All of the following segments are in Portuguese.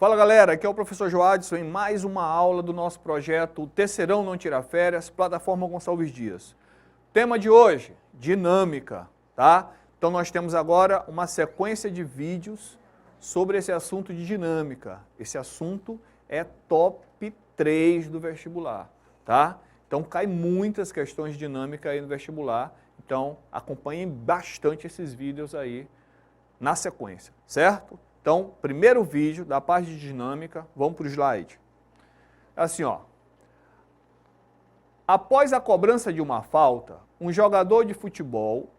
Fala galera, aqui é o professor Joadson em mais uma aula do nosso projeto Terceirão Não Tira Férias, plataforma Gonçalves Dias. Tema de hoje, dinâmica, tá? Então nós temos agora uma sequência de vídeos sobre esse assunto de dinâmica. Esse assunto é top 3 do vestibular, tá? Então cai muitas questões de dinâmica aí no vestibular, então acompanhem bastante esses vídeos aí na sequência, certo? Então, primeiro vídeo da parte de dinâmica, vamos para o slide. Assim, ó. Após a cobrança de uma falta, um jogador de futebol,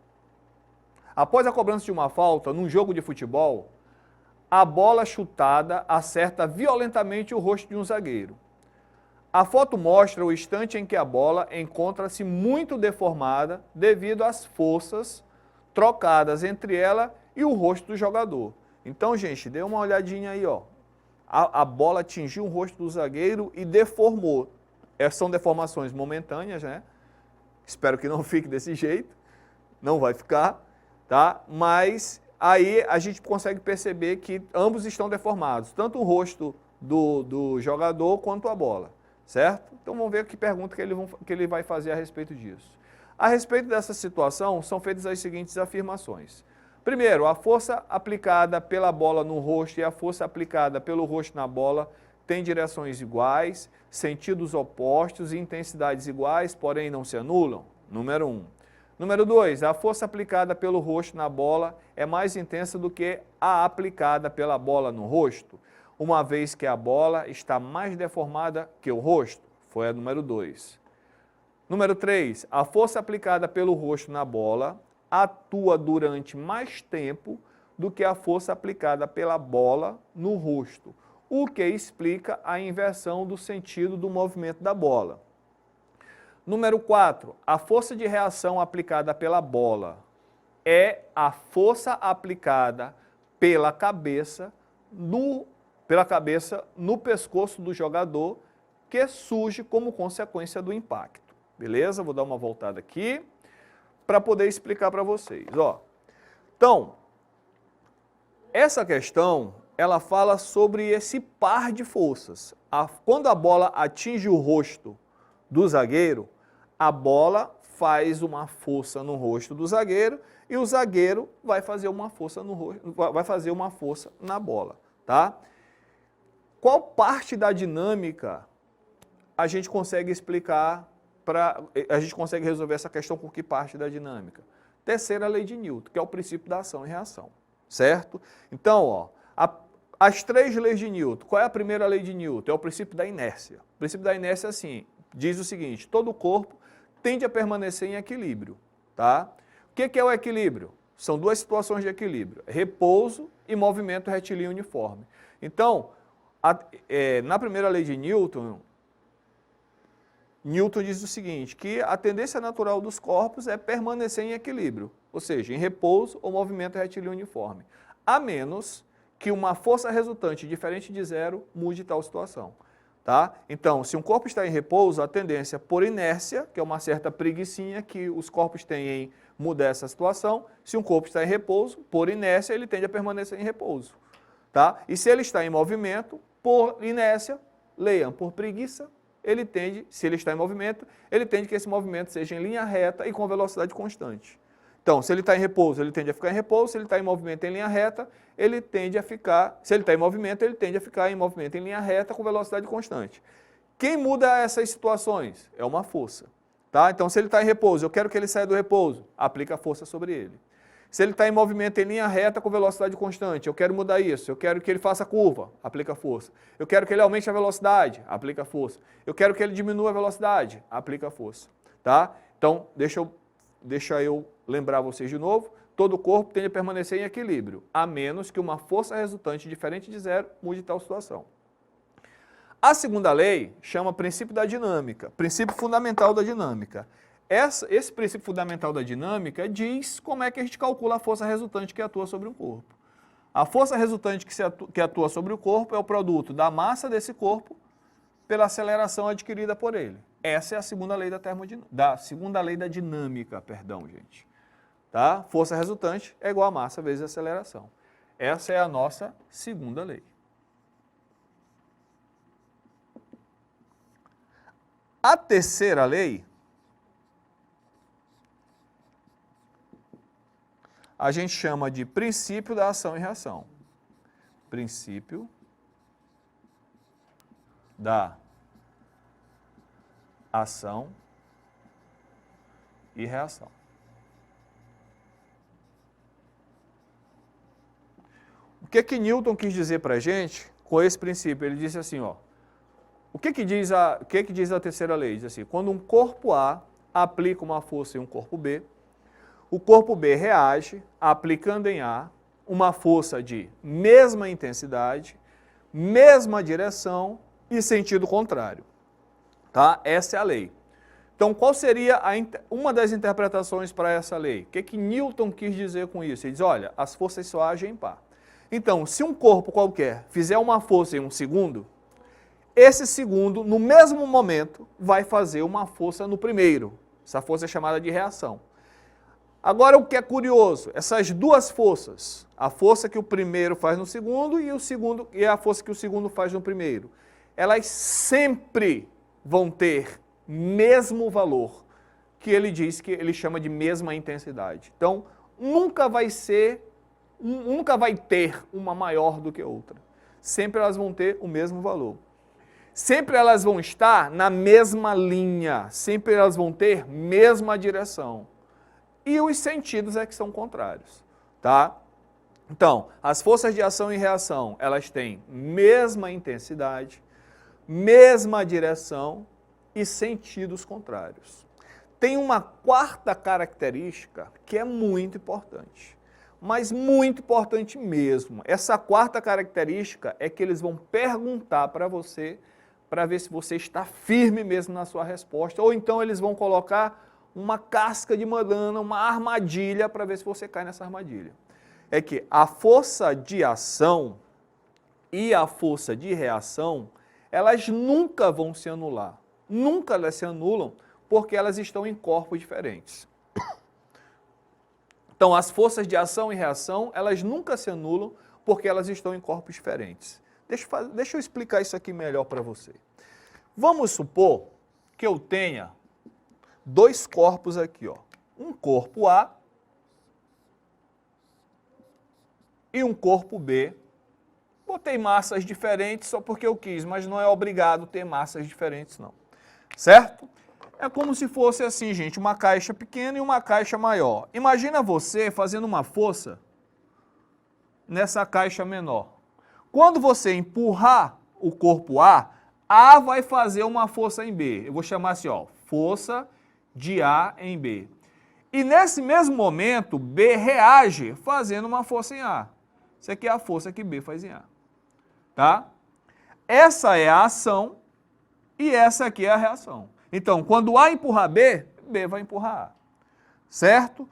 após a cobrança de uma falta num jogo de futebol, a bola chutada acerta violentamente o rosto de um zagueiro. A foto mostra o instante em que a bola encontra-se muito deformada devido às forças trocadas entre ela e o rosto do jogador. Então, gente, dê uma olhadinha aí, ó. A bola atingiu o rosto do zagueiro e deformou. São deformações momentâneas, né? Espero que não fique desse jeito. Não vai ficar, tá? Mas aí a gente consegue perceber que ambos estão deformados. Tanto o rosto do jogador quanto a bola, certo? Então vamos ver que pergunta que ele vai fazer a respeito disso. A respeito dessa situação, são feitas as seguintes afirmações. Primeiro, a força aplicada pela bola no rosto e a força aplicada pelo rosto na bola têm direções iguais, sentidos opostos e intensidades iguais, porém não se anulam. Número 1. Número 2, a força aplicada pelo rosto na bola é mais intensa do que a aplicada pela bola no rosto, uma vez que a bola está mais deformada que o rosto. Foi a número 2. Número 3, a força aplicada pelo rosto na bola atua durante mais tempo do que a força aplicada pela bola no rosto, o que explica a inversão do sentido do movimento da bola. Número 4, a força de reação aplicada pela bola é a força aplicada pela cabeça no pescoço do jogador que surge como consequência do impacto. Beleza? Vou dar uma voltada aqui para poder explicar para vocês. Ó. Então, essa questão, ela fala sobre esse par de forças. Quando a bola atinge o rosto do zagueiro, a bola faz uma força no rosto do zagueiro e o zagueiro vai fazer uma força no rosto, vai fazer uma força na bola, tá? Qual parte da dinâmica a gente consegue explicar a gente consegue resolver essa questão com que parte da dinâmica? Terceira lei de Newton, que é o princípio da ação e reação, certo? Então, ó, as 3 leis de Newton, qual é a primeira lei de Newton? É o princípio da inércia. O princípio da inércia, assim, diz o seguinte, todo corpo tende a permanecer em equilíbrio, tá? O que é o equilíbrio? São 2 situações de equilíbrio, repouso e movimento retilíneo uniforme. Então, na primeira lei de Newton, Newton diz o seguinte, que a tendência natural dos corpos é permanecer em equilíbrio, ou seja, em repouso ou movimento retilíneo uniforme, a menos que uma força resultante diferente de zero mude tal situação. Tá? Então, se um corpo está em repouso, a tendência por inércia, que é uma certa preguicinha que os corpos têm em mudar essa situação, se um corpo está em repouso, por inércia, ele tende a permanecer em repouso. Tá? E se ele está em movimento, por inércia, leiam, por preguiça, ele tende, se ele está em movimento, ele tende que esse movimento seja em linha reta e com velocidade constante. Então, se ele está em repouso, ele tende a ficar em repouso, se ele está em movimento em linha reta, ele tende a ficar, se ele está em movimento, ele tende a ficar em movimento em linha reta com velocidade constante. Quem muda essas situações? É uma força. Tá? Então, se ele está em repouso, eu quero que ele saia do repouso, aplica a força sobre ele. Se ele está em movimento em linha reta com velocidade constante, eu quero mudar isso, eu quero que ele faça curva, aplica força. Eu quero que ele aumente a velocidade, aplica força. Eu quero que ele diminua a velocidade, aplica força. Tá? Então, deixa eu lembrar vocês de novo, todo corpo tende a permanecer em equilíbrio, a menos que uma força resultante diferente de zero mude tal situação. A segunda lei chama princípio da dinâmica, princípio fundamental da dinâmica. Esse princípio fundamental da dinâmica diz como é que a gente calcula a força resultante que atua sobre um corpo. A força resultante que atua sobre o corpo é o produto da massa desse corpo pela aceleração adquirida por ele. Essa é a segunda lei segunda lei da dinâmica, perdão, gente. Tá? Força resultante é igual a massa vezes aceleração. Essa é a nossa segunda lei. A terceira lei, a gente chama de princípio da ação e reação. Princípio da ação e reação. O que Newton quis dizer para a gente com esse princípio? Ele disse assim, ó, o que diz a terceira lei? Diz assim, quando um corpo A aplica uma força em um corpo B, o corpo B reage aplicando em A uma força de mesma intensidade, mesma direção e sentido contrário. Tá? Essa é a lei. Então, qual seria uma das interpretações para essa lei? O que Newton quis dizer com isso? Ele diz, olha, as forças só agem em par. Então, se um corpo qualquer fizer uma força em um segundo, esse segundo, no mesmo momento, vai fazer uma força no primeiro. Essa força é chamada de reação. Agora, o que é curioso, essas duas forças, a força que o primeiro faz no segundo e a força que o segundo faz no primeiro, elas sempre vão ter mesmo valor, que ele diz que ele chama de mesma intensidade. Então, nunca vai ter uma maior do que outra. Sempre elas vão ter o mesmo valor. Sempre elas vão estar na mesma linha, sempre elas vão ter mesma direção. E os sentidos é que são contrários, tá? Então, as forças de ação e reação, elas têm mesma intensidade, mesma direção e sentidos contrários. Tem uma quarta característica que é muito importante, mas muito importante mesmo. Essa quarta característica é que eles vão perguntar para você, para ver se você está firme mesmo na sua resposta, ou então eles vão colocar uma casca de banana, uma armadilha para ver se você cai nessa armadilha. É que a força de ação e a força de reação, elas nunca vão se anular. Nunca elas se anulam porque elas estão em corpos diferentes. Então, as forças de ação e reação, elas nunca se anulam porque elas estão em corpos diferentes. Deixa eu explicar isso aqui melhor para você. Vamos supor que eu tenha dois corpos aqui, ó. Um corpo A e um corpo B. Botei massas diferentes só porque eu quis, mas não é obrigado ter massas diferentes, não. Certo? É como se fosse assim, gente, uma caixa pequena e uma caixa maior. Imagina você fazendo uma força nessa caixa menor. Quando você empurrar o corpo A vai fazer uma força em B. Eu vou chamar assim, ó, força de A em B. E nesse mesmo momento, B reage fazendo uma força em A. Isso aqui é a força que B faz em A. Tá? Essa é a ação e essa aqui é a reação. Então, quando A empurrar B, B vai empurrar A. Certo?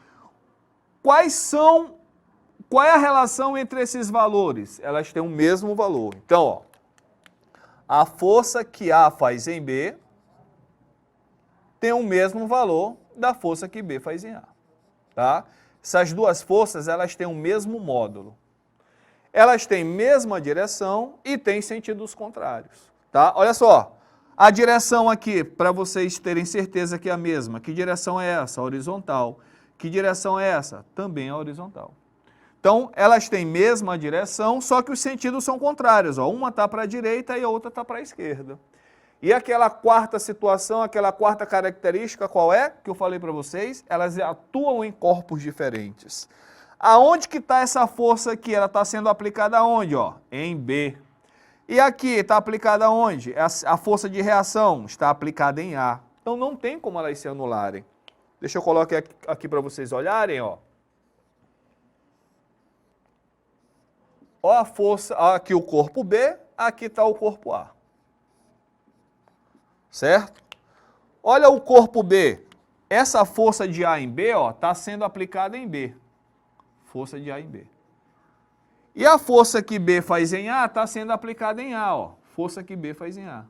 Qual é a relação entre esses valores? Elas têm o mesmo valor. Então, ó, a força que A faz em B tem o mesmo valor da força que B faz em A. Tá? Essas duas forças, elas têm o mesmo módulo. Elas têm mesma direção e têm sentidos contrários. Tá? Olha só, a direção aqui, para vocês terem certeza que é a mesma. Que direção é essa? A horizontal. Que direção é essa? Também a horizontal. Então, elas têm mesma direção, só que os sentidos são contrários. Ó. Uma está para a direita e a outra está para a esquerda. E aquela quarta situação, aquela quarta característica, qual é? Que eu falei para vocês, elas atuam em corpos diferentes. Aonde que está essa força aqui? Ela está sendo aplicada aonde? Ó? Em B. E aqui está aplicada aonde? A força de reação está aplicada em A. Então não tem como elas se anularem. Deixa eu colocar aqui para vocês olharem, ó. Ó a força, ó aqui o corpo B, aqui está o corpo A. Certo? Olha o corpo B. Essa força de A em B está sendo aplicada em B. Força de A em B. E a força que B faz em A está sendo aplicada em A. Ó. Força que B faz em A.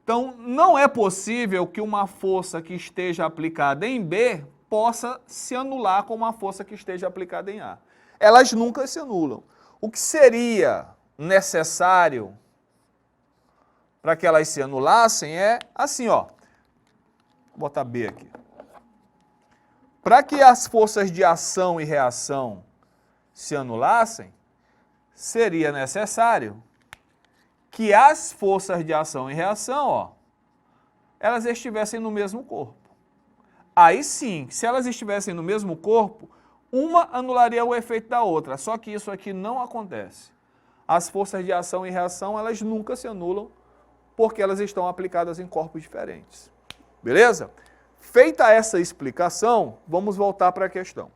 Então, não é possível que uma força que esteja aplicada em B possa se anular com uma força que esteja aplicada em A. Elas nunca se anulam. O que seria necessário para que elas se anulassem é assim, ó. Vou botar B aqui. Para que as forças de ação e reação se anulassem, seria necessário que as forças de ação e reação, ó, elas estivessem no mesmo corpo. Aí sim, se elas estivessem no mesmo corpo, uma anularia o efeito da outra, só que isso aqui não acontece. As forças de ação e reação, elas nunca se anulam, porque elas estão aplicadas em corpos diferentes. Beleza? Feita essa explicação, vamos voltar para a questão.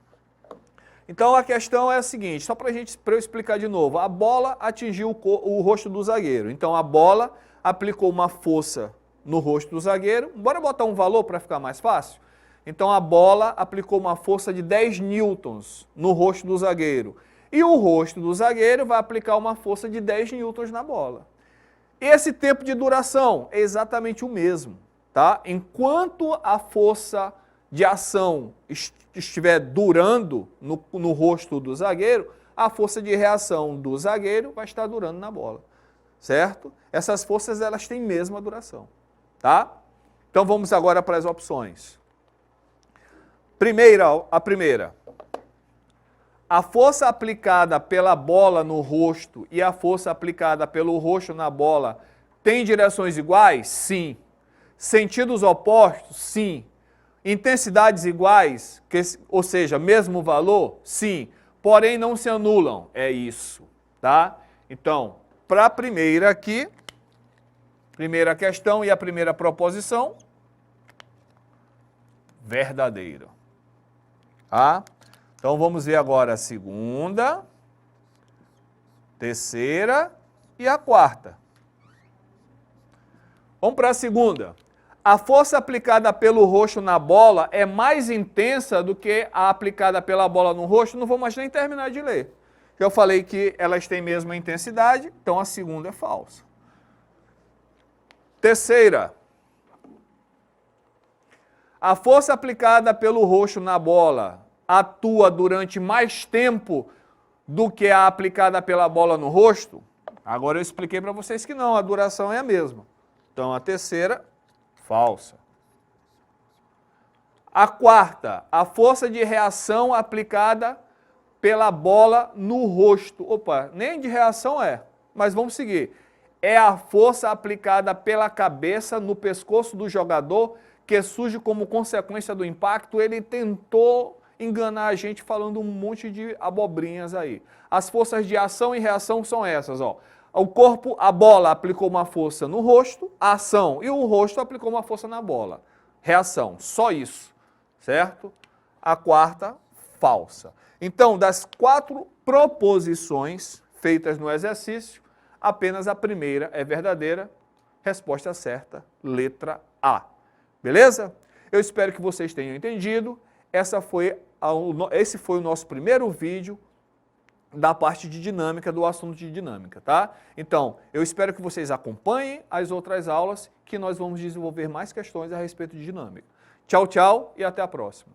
Então a questão é a seguinte, só para eu explicar de novo, a bola atingiu o rosto do zagueiro, então a bola aplicou uma força no rosto do zagueiro, bora botar um valor para ficar mais fácil? Então a bola aplicou uma força de 10 newtons no rosto do zagueiro, e o rosto do zagueiro vai aplicar uma força de 10 newtons na bola. Esse tempo de duração é exatamente o mesmo, tá? Enquanto a força de ação estiver durando no rosto do zagueiro, a força de reação do zagueiro vai estar durando na bola, certo? Essas forças, elas têm mesma duração, tá? Então vamos agora para as opções. A primeira. A força aplicada pela bola no rosto e a força aplicada pelo rosto na bola têm direções iguais? Sim. Sentidos opostos? Sim. Intensidades iguais, ou seja, mesmo valor? Sim. Porém, não se anulam. É isso, tá? Então, para a primeira aqui, primeira questão e a primeira proposição, verdadeiro. Tá? Então, vamos ver agora a segunda, terceira e a quarta. Vamos para a segunda. A força aplicada pelo rosto na bola é mais intensa do que a aplicada pela bola no rosto? Não vou mais nem terminar de ler. Eu falei que elas têm a mesma intensidade, então a segunda é falsa. Terceira. A força aplicada pelo rosto na bola atua durante mais tempo do que a aplicada pela bola no rosto? Agora eu expliquei para vocês que não, a duração é a mesma. Então a terceira, falsa. A quarta, a força de reação aplicada pela bola no rosto. Opa, nem de reação é, mas vamos seguir. É a força aplicada pela cabeça no pescoço do jogador que surge como consequência do impacto. Ele tentou enganar a gente falando um monte de abobrinhas aí. As forças de ação e reação são essas, ó. O corpo, a bola aplicou uma força no rosto, a ação, e o rosto aplicou uma força na bola. Reação, só isso, certo? A quarta, falsa. Então, das 4 proposições feitas no exercício, apenas a primeira é verdadeira. Resposta certa, letra A. Beleza? Eu espero que vocês tenham entendido. Esse foi o nosso primeiro vídeo da parte de dinâmica, do assunto de dinâmica, tá? Então, eu espero que vocês acompanhem as outras aulas, que nós vamos desenvolver mais questões a respeito de dinâmica. Tchau, tchau e até a próxima.